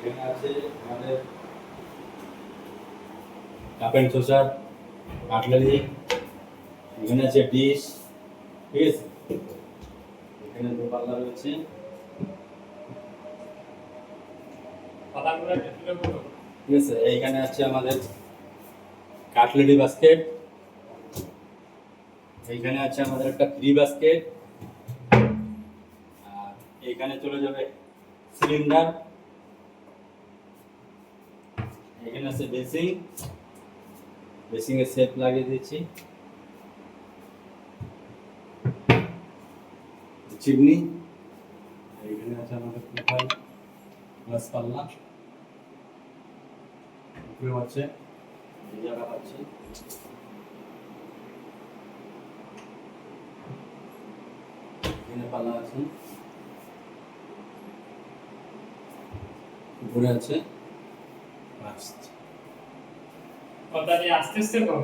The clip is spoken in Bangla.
এখানে আছে আমাদের কাপ এন্ড সসার কাটলারি, এখানে আছে ডিশ, ঠিক আছে। এখানে দো পাল্লা রয়েছে, ঠিক আছে। এইখানে আছে আমাদের কাটলারি বাস্কেট, এইখানে আছে আমাদের একটা ফ্রি বাস্কেট, আর এইখানে চলে যাবে সিলিন্ডার। এখানে আছে বেসিং, বেসিং এর সেট লাগিয়ে দিয়েছি, চিমনি। এখানে আছে আমাদের প্রোফাইল গ্লাস পাল্লা, উপরে আছে এই জায়গা আছে, এখানে পাল্লা আছে, উপরে আছে কথা দিয়ে আস্তে আস্তে করো।